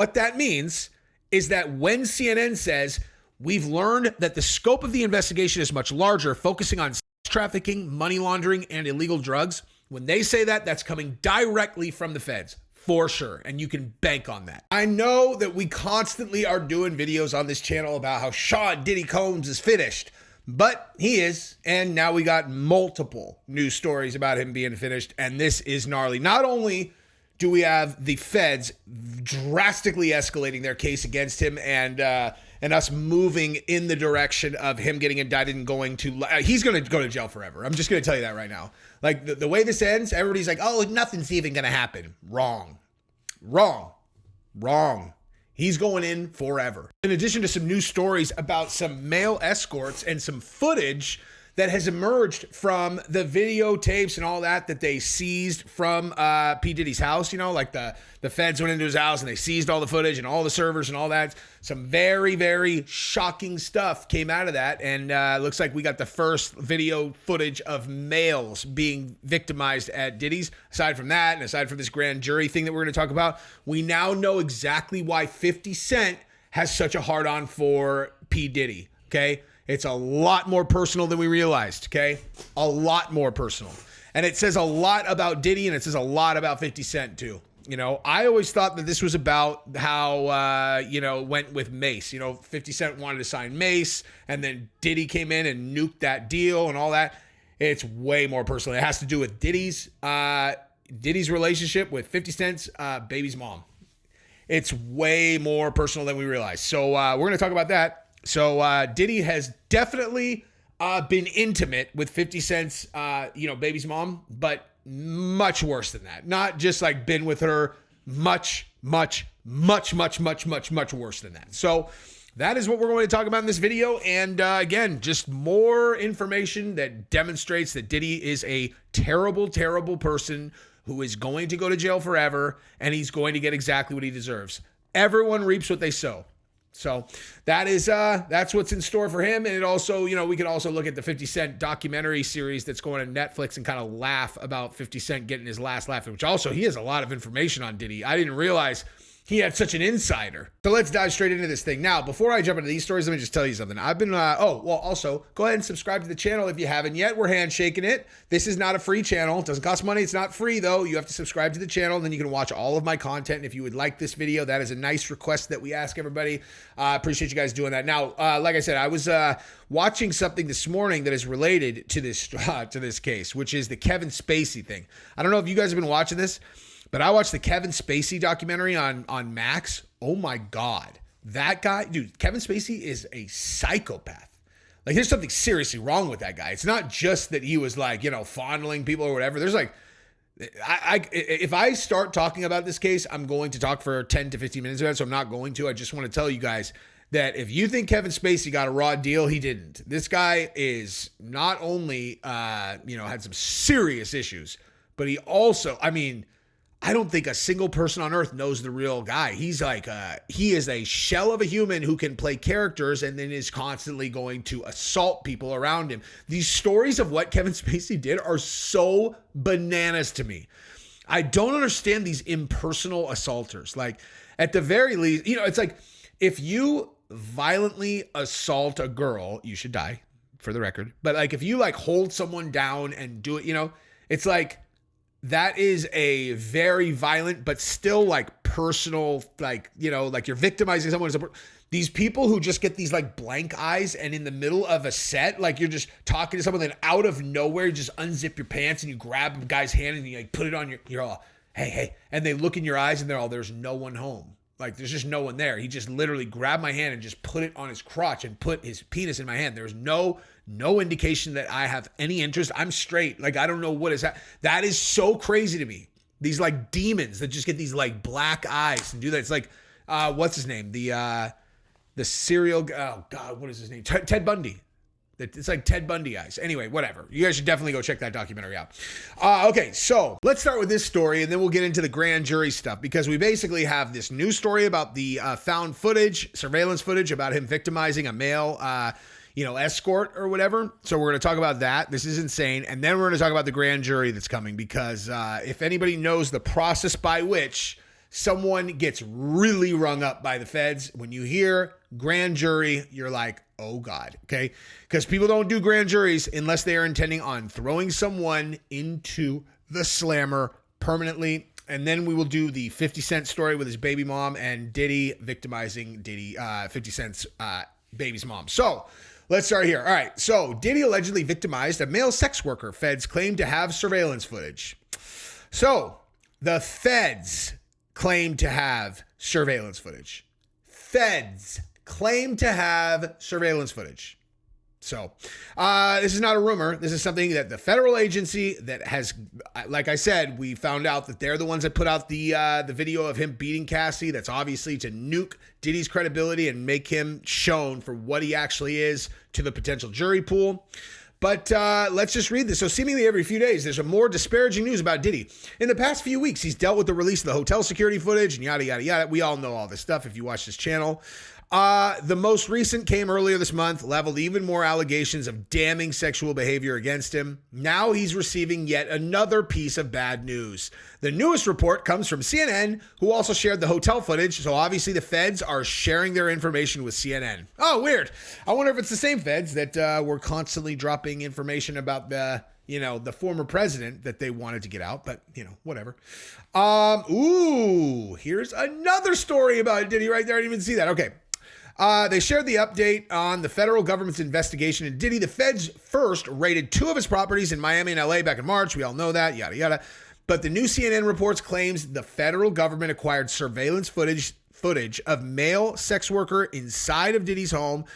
What that means is that when CNN says, we've learned that the scope of the investigation is much larger, focusing on sex trafficking, money laundering, and illegal drugs, when they say that, that's coming directly from the feds. For sure. And you can bank on that. I know that we constantly are doing videos on this channel about how Sean Diddy Combs is finished, but he is. And now we got multiple news stories about him being finished. And this is gnarly. Not only do we have the feds drastically escalating their case against him and us moving in the direction of him getting indicted and going to, he's going to go to jail forever. I'm just going to tell you that right now. Like the way this ends, everybody's like, oh, nothing's even going to happen. Wrong. He's going in forever. In addition to some news stories about some male escorts and some footage that has emerged from the videotapes and all that they seized from P. Diddy's house, like the feds went into his house and they seized all the footage and all the servers and all that. Some very, very shocking stuff came out of that. And looks like we got the first video footage of males being victimized at Diddy's. Aside from that, and aside from this grand jury thing that we're going to talk about, we now know exactly why 50 Cent has such a hard-on for P. Diddy, okay? It's a lot more personal than we realized, okay? A lot more personal. And it says a lot about Diddy, and it says a lot about 50 Cent, too. I always thought that this was about how, went with Mace. 50 Cent wanted to sign Mace, and then Diddy came in and nuked that deal and all that. It's way more personal. It has to do with Diddy's relationship with 50 Cent's baby's mom. It's way more personal than we realized. So we're going to talk about that. So Diddy has definitely been intimate with 50 Cent's, baby's mom, but much worse than that. Not just like been with her, much worse than that. So that is what we're going to talk about in this video. And again, just more information that demonstrates that Diddy is a terrible, terrible person who is going to go to jail forever, and he's going to get exactly what he deserves. Everyone reaps what they sow. So that's what's in store for him. And it also, we could also look at the 50 Cent documentary series that's going on Netflix and kind of laugh about 50 Cent getting his last laugh, which also he has a lot of information on Diddy. I didn't realize he had such an insider. So let's dive straight into this thing. Now, before I jump into these stories, let me just tell you something. I've been, also go ahead and subscribe to the channel if you haven't yet. We're handshaking it. This is not a free channel. It doesn't cost money. It's not free though. You have to subscribe to the channel, and then you can watch all of my content. And if you would like this video, that is a nice request that we ask everybody. I appreciate you guys doing that. Now, like I said, I was watching something this morning that is related to this case, which is the Kevin Spacey thing. I don't know if you guys have been watching this, but I watched the Kevin Spacey documentary on Max. Oh my God. That guy, dude, Kevin Spacey is a psychopath. Like, there's something seriously wrong with that guy. It's not just that he was like, fondling people or whatever. There's like, if I start talking about this case, I'm going to talk for 10 to 15 minutes about it. So I'm not going to. I just want to tell you guys that if you think Kevin Spacey got a raw deal, he didn't. This guy is not only, had some serious issues, but he also, I don't think a single person on earth knows the real guy. He's like, he is a shell of a human who can play characters and then is constantly going to assault people around him. These stories of what Kevin Spacey did are so bananas to me. I don't understand these impersonal assaulters. Like, at the very least, it's like, if you violently assault a girl, you should die, for the record. But like, if you like hold someone down and do it, it's like, that is a very violent, but still like personal, like, like you're victimizing someone. These people who just get these like blank eyes, and in the middle of a set, like you're just talking to someone, then out of nowhere, you just unzip your pants and you grab a guy's hand and you like put it on you're all, hey. And they look in your eyes and they're all, there's no one home. Like, there's just no one there. He just literally grabbed my hand and just put it on his crotch and put his penis in my hand. There's no indication that I have any interest. I'm straight. Like, I don't know what is that. That is so crazy to me. These like demons that just get these like black eyes and do that. It's like, what's his name? The serial, oh God, what is his name? Ted Bundy. It's like Ted Bundy eyes. Anyway, whatever. You guys should definitely go check that documentary out. Okay, so let's start with this story, and then we'll get into the grand jury stuff, because we basically have this news story about the found footage, surveillance footage about him victimizing a male, escort or whatever. So we're going to talk about that. This is insane. And then we're going to talk about the grand jury that's coming, because if anybody knows the process by which someone gets really rung up by the feds. When you hear grand jury, you're like, oh God, okay? Because people don't do grand juries unless they are intending on throwing someone into the slammer permanently. And then we will do the 50 Cent story with his baby mom and Diddy victimizing 50 Cent's baby's mom. So let's start here. All right. So Diddy allegedly victimized a male sex worker. Feds claim to have surveillance footage. So the feds claim to have surveillance footage. Feds claim to have surveillance footage. So this is not a rumor. This is something that the federal agency that has, like I said, we found out that they're the ones that put out the video of him beating Cassie. That's obviously to nuke Diddy's credibility and make him shown for what he actually is to the potential jury pool. But let's just read this. So seemingly every few days, there's a more disparaging news about Diddy. In the past few weeks, he's dealt with the release of the hotel security footage and yada, yada, yada. We all know all this stuff if you watch this channel. The most recent came earlier this month, leveled even more allegations of damning sexual behavior against him. Now he's receiving yet another piece of bad news. The newest report comes from CNN, who also shared the hotel footage. So obviously the feds are sharing their information with CNN. Oh, weird. I wonder if it's the same feds that were constantly dropping information about the former president that they wanted to get out, but whatever. Here's another story about Diddy right there. I didn't even see that. Okay. They shared the update on the federal government's investigation into Diddy. The feds first raided 2 of his properties in Miami and LA back in March. We all know that, yada, yada. But the new CNN reports claims the federal government acquired surveillance footage of male sex worker inside of Diddy's home.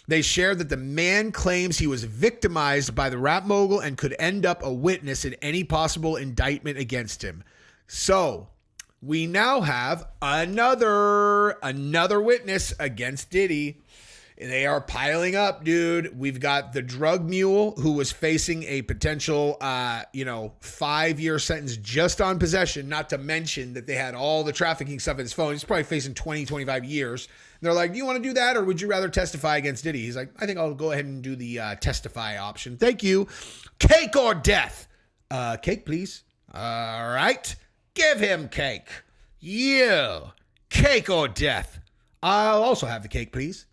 They shared that the man claims he was victimized by the rap mogul and could end up a witness in any possible indictment against him. So we now have another witness against Diddy. They are piling up, dude. We've got the drug mule who was facing a potential, 5-year sentence just on possession, not to mention that they had all the trafficking stuff in his phone. He's probably facing 20, 25 years. And they're like, do you want to do that or would you rather testify against Diddy? He's like, I think I'll go ahead and do the testify option. Thank you. Cake or death? Cake, please. All right. Give him cake. Yeah. Cake or death? I'll also have the cake, please.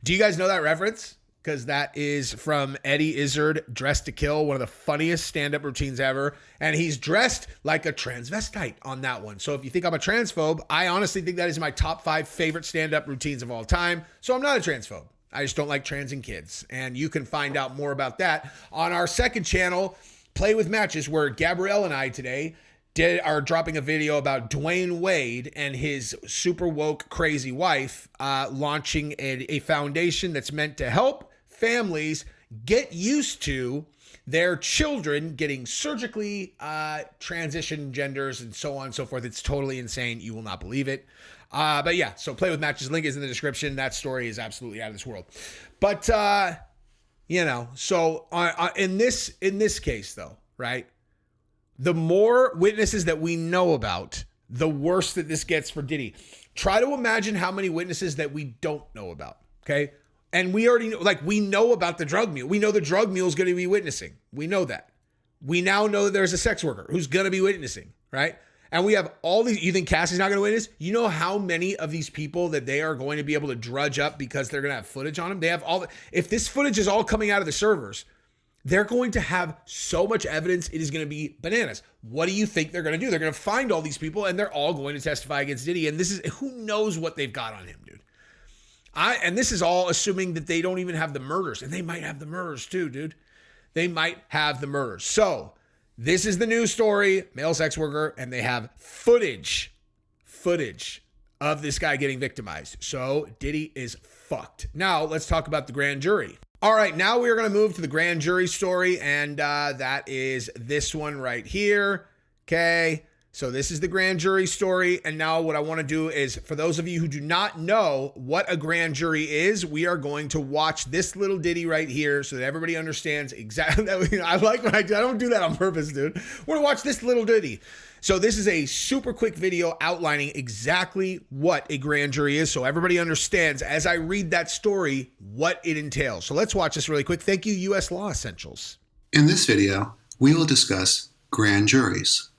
Do you guys know that reference? Because that is from Eddie Izzard, Dressed to Kill, one of the funniest stand-up routines ever. And he's dressed like a transvestite on that one. So if you think I'm a transphobe, I honestly think that is my top 5 favorite stand-up routines of all time. So I'm not a transphobe. I just don't like trans and kids. And you can find out more about that on our second channel, Play With Matches, where Gabrielle and I today are dropping a video about Dwayne Wade and his super woke crazy wife launching a foundation that's meant to help families get used to their children getting surgically transition genders and so on and so forth. It's totally insane. You will not believe it. But yeah, so Play With Matches. Link is in the description. That story is absolutely out of this world. But, so in this case though, right? The more witnesses that we know about, the worse that this gets for Diddy. Try to imagine how many witnesses that we don't know about, okay? And we already know, we know about the drug mule. We know the drug mule is going to be witnessing. We know that. We now know that there's a sex worker who's going to be witnessing, right? And we have all these. You think Cassie's not going to witness? You know how many of these people that they are going to be able to drudge up because they're going to have footage on them? They have all. If this footage is all coming out of the servers, they're going to have so much evidence, it is going to be bananas. What do you think they're going to do? They're going to find all these people and they're all going to testify against Diddy. And this is, who knows what they've got on him, dude. And this is all assuming that they don't even have the murders. And they might have the murders too, dude. They might have the murders. So this is the news story, male sex worker, and they have footage of this guy getting victimized. So Diddy is fucked. Now let's talk about the grand jury. All right, now we are going to move to the grand jury story, and that is this one right here, okay? So this is the grand jury story, and now what I want to do is, for those of you who do not know what a grand jury is, we are going to watch this little ditty right here so that everybody understands exactly. I like when I don't do that on purpose, dude. We're going to watch this little ditty. So this is a super quick video outlining exactly what a grand jury is so everybody understands as I read that story what it entails. So let's watch this really quick. Thank you, U.S. Law Essentials. In this video, we will discuss grand juries.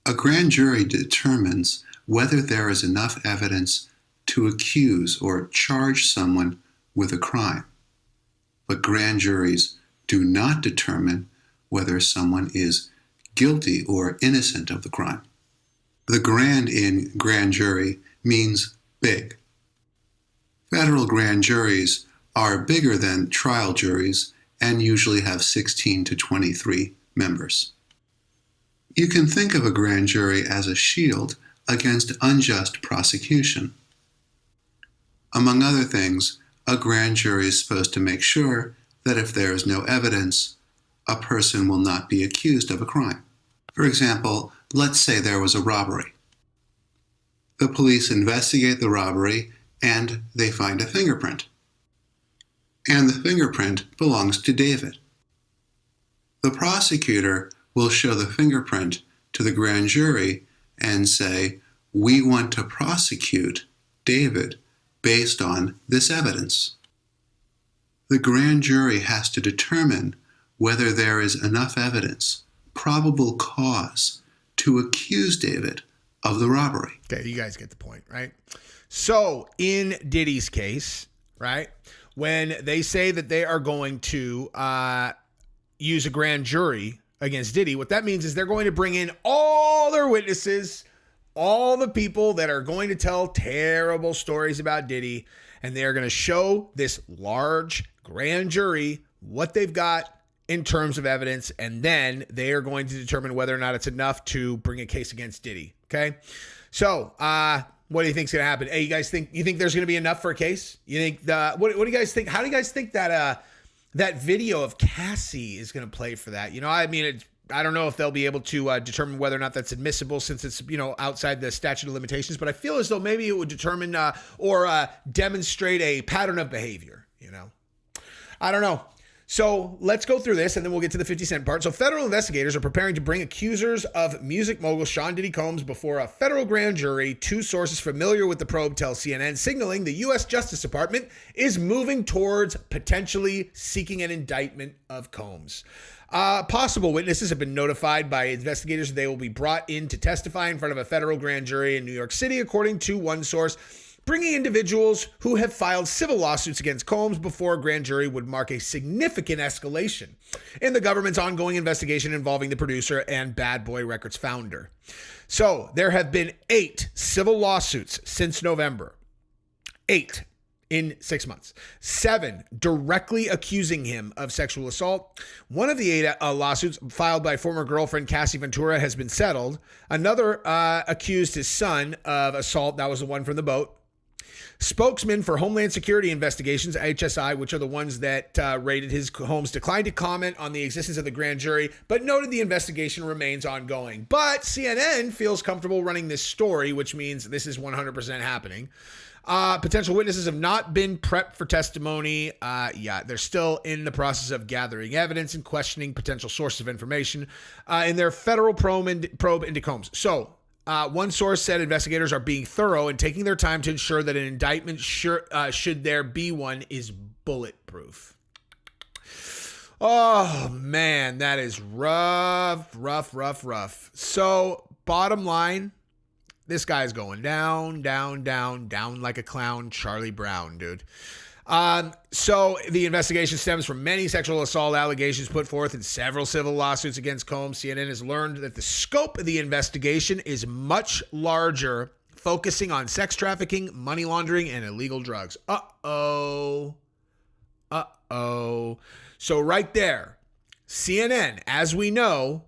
A grand jury determines whether there is enough evidence to accuse or charge someone with a crime. But grand juries do not determine whether someone is guilty or innocent of the crime. The grand in grand jury means big. Federal grand juries are bigger than trial juries and usually have 16 to 23 members. You can think of a grand jury as a shield against unjust prosecution. Among other things, a grand jury is supposed to make sure that if there is no evidence, a person will not be accused of a crime. For example, let's say there was a robbery. The police investigate the robbery and they find a fingerprint. And the fingerprint belongs to David. The prosecutor will show the fingerprint to the grand jury and say, "We want to prosecute David based on this evidence." The grand jury has to determine whether there is enough evidence, probable cause, to accuse David of the robbery. Okay, you guys get the point, right? So in Diddy's case, right, when they say that they are going to use a grand jury against Diddy, what that means is they're going to bring in all their witnesses, all the people that are going to tell terrible stories about Diddy, and they are going to show this large grand jury what they've got in terms of evidence, and then they are going to determine whether or not it's enough to bring a case against Diddy. Okay, so what do you think's going to happen? Hey, you think there's going to be enough for a case? You think what do you guys think? How do you guys think that that video of Cassie is going to play for that? You know, I mean, I don't know if they'll be able to determine whether or not that's admissible since it's, you know, outside the statute of limitations, but I feel as though maybe it would determine or demonstrate a pattern of behavior, you know. I don't know. So let's go through this and then we'll get to the 50 Cent part. So federal investigators are preparing to bring accusers of music mogul Sean Diddy Combs before a federal grand jury. Two sources familiar with the probe tell CNN, signaling the U.S. Justice Department is moving towards potentially seeking an indictment of Combs. Possible witnesses have been notified by investigators they will be brought in to testify in front of a federal grand jury in New York City, according to one source. Bringing individuals who have filed civil lawsuits against Combs before a grand jury would mark a significant escalation in the government's ongoing investigation involving the producer and Bad Boy Records founder. So there have been 8 civil lawsuits since November. 8 in 6 months. 7 directly accusing him of sexual assault. One of the 8 lawsuits filed by former girlfriend Cassie Ventura has been settled. Another accused his son of assault. That was the one from the boat. Spokesman for Homeland Security Investigations, HSI, which are the ones that raided his homes, declined to comment on the existence of the grand jury, but noted the investigation remains ongoing. But CNN feels comfortable running this story, which means this is 100% happening. Potential witnesses have not been prepped for testimony. They're still in the process of gathering evidence and questioning potential sources of information in their federal probe into Combs. So, one source said investigators are being thorough and taking their time to ensure that an indictment, should there be one, is bulletproof. Oh, man, that is rough. So, bottom line, this guy's going down like a clown, Charlie Brown, dude. So the investigation stems from many sexual assault allegations put forth in several civil lawsuits against Combs. CNN has learned that the scope of the investigation is much larger, focusing on sex trafficking, money laundering, and illegal drugs. Uh-oh. So right there, CNN, as we know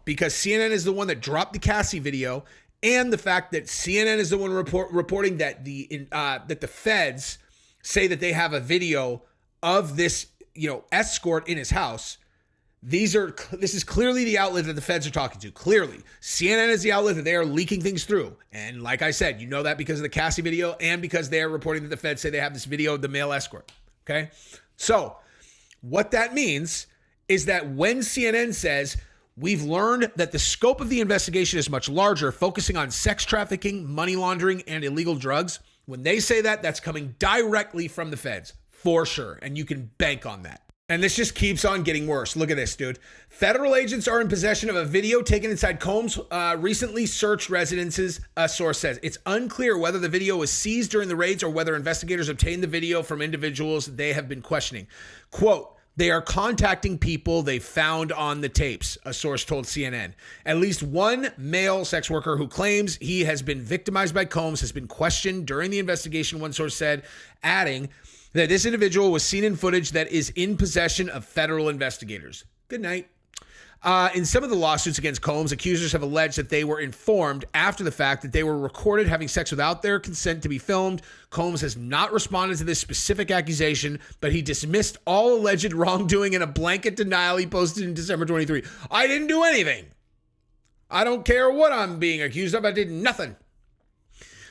because CNN is the one that dropped the Cassie video, and the fact that CNN is the one reporting that that the feds say that they have a video of this, escort in his house. This is clearly the outlet that the feds are talking to. Clearly, CNN is the outlet that they are leaking things through. And like I said, you know that because of the Cassie video and because they are reporting that the feds say they have this video of the male escort. Okay. So what that means is that when CNN says, we've learned that the scope of the investigation is much larger, focusing on sex trafficking, money laundering, and illegal drugs. When they say that, that's coming directly from the feds, for sure. And you can bank on that. And this just keeps on getting worse. Look at this, dude. Federal agents are in possession of a video taken inside Combs' recently searched residences, a source says. It's unclear whether the video was seized during the raids or whether investigators obtained the video from individuals they have been questioning. Quote, they are contacting people they found on the tapes, a source told CNN. At least one male sex worker who claims he has been victimized by Combs has been questioned during the investigation, one source said, adding that this individual was seen in footage that is in possession of federal investigators. Good night. In some of the lawsuits against Combs, accusers have alleged that they were informed after the fact that they were recorded having sex without their consent to be filmed. Combs has not responded to this specific accusation, but he dismissed all alleged wrongdoing in a blanket denial he posted in December 23. I didn't do anything. I don't care what I'm being accused of. I did nothing.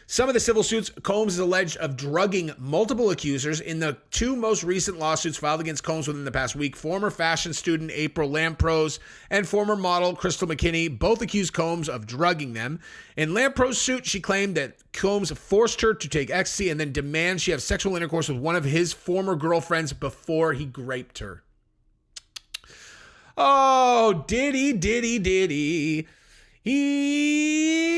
Some of the civil suits, Combs is alleged of drugging multiple accusers. In the two most recent lawsuits filed against Combs within the past week, former fashion student April Lamprose and former model Crystal McKinney both accused Combs of drugging them. In Lamprose's suit, she claimed that Combs forced her to take ecstasy and then demand she have sexual intercourse with one of his former girlfriends before he raped her. Oh, Diddy. He's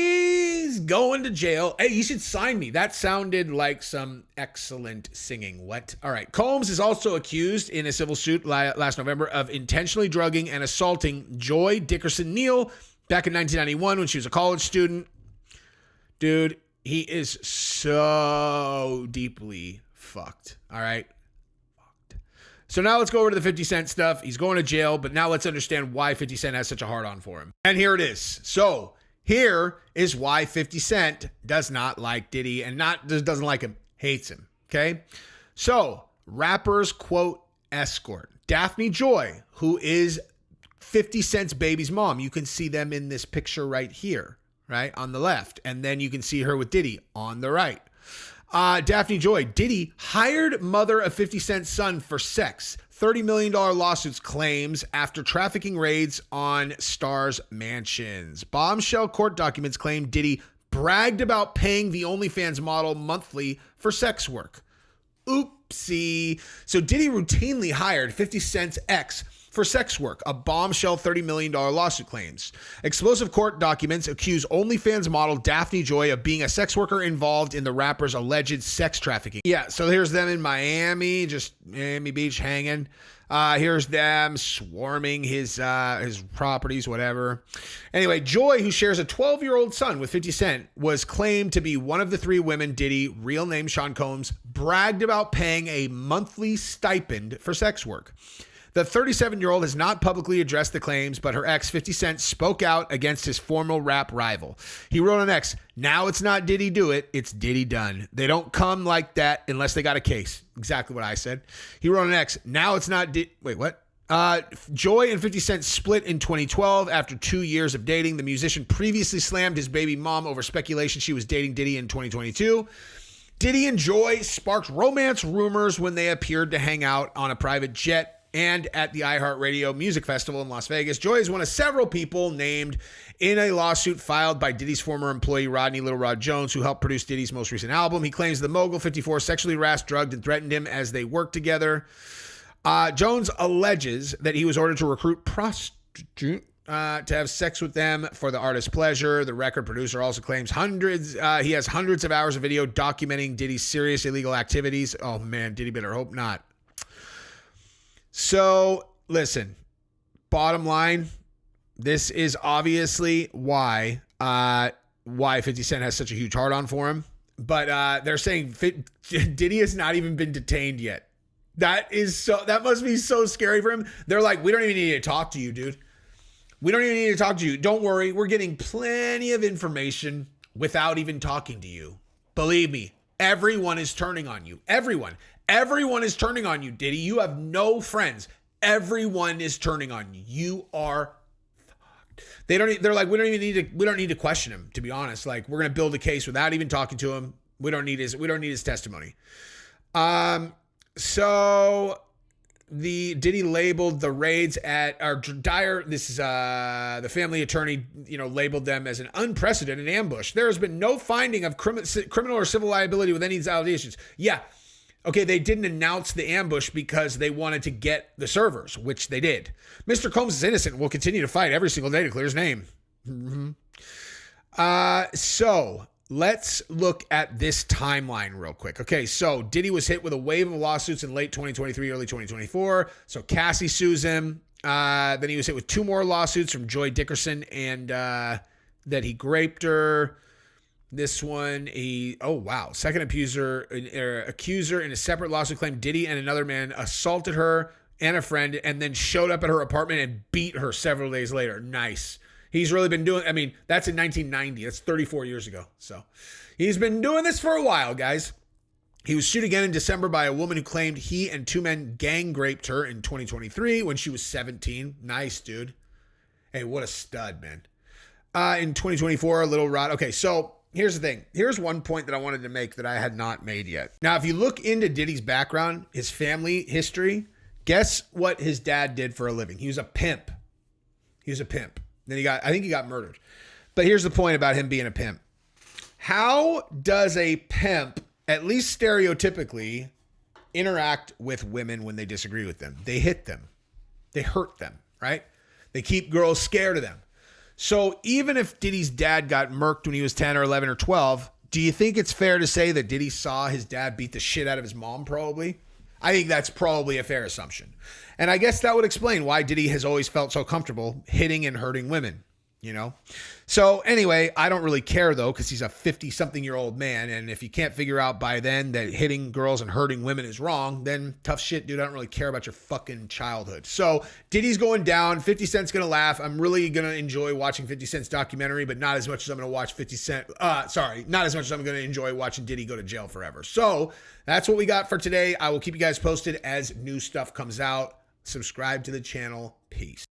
going to jail. Hey, you should sign me. That sounded like some excellent singing. What? All right. Combs is also accused in a civil suit last November of intentionally drugging and assaulting Joy Dickerson Neal back in 1991 when she was a college student. Dude, he is so deeply fucked. All right. So now let's go over to the 50 Cent stuff. He's going to jail, but now let's understand why 50 Cent has such a hard on for him. And here it is. So here is why 50 Cent does not like Diddy and not just doesn't like him, hates him. Okay. So rappers quote escort Daphne Joy, who is 50 Cent's baby's mom. You can see them in this picture right here, right on the left. And then you can see her with Diddy on the right. Daphne Joy, Diddy hired mother of 50 Cent's son for sex. $30 million lawsuits claims after trafficking raids on Star's mansions. Bombshell court documents claim Diddy bragged about paying the OnlyFans model monthly for sex work. Oopsie. So Diddy routinely hired 50 Cent's ex for sex work, a bombshell $30 million lawsuit claims. Explosive court documents accuse OnlyFans model Daphne Joy of being a sex worker involved in the rapper's alleged sex trafficking. Yeah, so here's them in Miami, just Miami Beach hanging. Here's them swarming his properties, whatever. Anyway, Joy, who shares a 12-year-old son with 50 Cent, was claimed to be one of the three women Diddy, real name Sean Combs, bragged about paying a monthly stipend for sex work. The 37-year-old has not publicly addressed the claims, but her ex, 50 Cent, spoke out against his former rap rival. He wrote on X, now it's not Diddy do it, it's Diddy done. They don't come like that unless they got a case. Exactly what I said. He wrote on X, now it's not wait, what? Joy and 50 Cent split in 2012 after 2 years of dating. The musician previously slammed his baby mom over speculation she was dating Diddy in 2022. Diddy and Joy sparked romance rumors when they appeared to hang out on a private jet and at the iHeartRadio Music Festival in Las Vegas. Joy is one of several people named in a lawsuit filed by Diddy's former employee, Rodney Little Rod Jones, who helped produce Diddy's most recent album. He claims the mogul, 54, sexually harassed, drugged, and threatened him as they worked together. Jones alleges that he was ordered to recruit prostitute to have sex with them for the artist's pleasure. The record producer also claims he has hundreds of hours of video documenting Diddy's serious illegal activities. Oh man, Diddy better hope not. So, listen, bottom line, this is obviously why 50 Cent has such a huge hard-on for him. But they're saying Diddy has not even been detained yet. That must be so scary for him. They're like, we don't even need to talk to you, dude. We don't even need to talk to you. Don't worry. We're getting plenty of information without even talking to you. Believe me, everyone is turning on you. Everyone is turning on you, Diddy. You have no friends. Everyone is turning on you. You are fucked. They're like, we don't need to question him, to be honest. Like, we're going to build a case without even talking to him. We don't need his testimony. So the Diddy labeled the raids at Dyer. This is the family attorney, labeled them as an unprecedented ambush. There has been no finding of criminal or civil liability with any of these allegations. Yeah. Okay, they didn't announce the ambush because they wanted to get the servers, which they did. Mr. Combs is innocent and will continue to fight every single day to clear his name. So let's look at this timeline real quick. Okay, so Diddy was hit with a wave of lawsuits in late 2023, early 2024. So Cassie sues him. Then he was hit with 2 more lawsuits from Joy Dickerson and that he raped her. This one, second accuser in a separate lawsuit claimed Diddy and another man assaulted her and a friend and then showed up at her apartment and beat her several days later. Nice. He's really been doing, that's in 1990. That's 34 years ago. So he's been doing this for a while, guys. He was sued again in December by a woman who claimed he and 2 men gang raped her in 2023 when she was 17. Nice, dude. Hey, what a stud, man. In 2024, a little rod. Okay, so here's the thing. Here's one point that I wanted to make that I had not made yet. Now, if you look into Diddy's background, his family history, guess what his dad did for a living? He was a pimp. Then I think he got murdered. But here's the point about him being a pimp. How does a pimp, at least stereotypically, interact with women when they disagree with them? They hit them. They hurt them, right? They keep girls scared of them. So even if Diddy's dad got murked when he was 10 or 11 or 12, do you think it's fair to say that Diddy saw his dad beat the shit out of his mom probably? I think that's probably a fair assumption. And I guess that would explain why Diddy has always felt so comfortable hitting and hurting women, So anyway, I don't really care though, because he's a 50-something-year-old man. And if you can't figure out by then that hitting girls and hurting women is wrong, then tough shit, dude. I don't really care about your fucking childhood. So Diddy's going down. 50 Cent's going to laugh. I'm really going to enjoy watching 50 Cent's documentary, but not as much as I'm going to watch 50 Cent. Not as much as I'm going to enjoy watching Diddy go to jail forever. So that's what we got for today. I will keep you guys posted as new stuff comes out. Subscribe to the channel. Peace.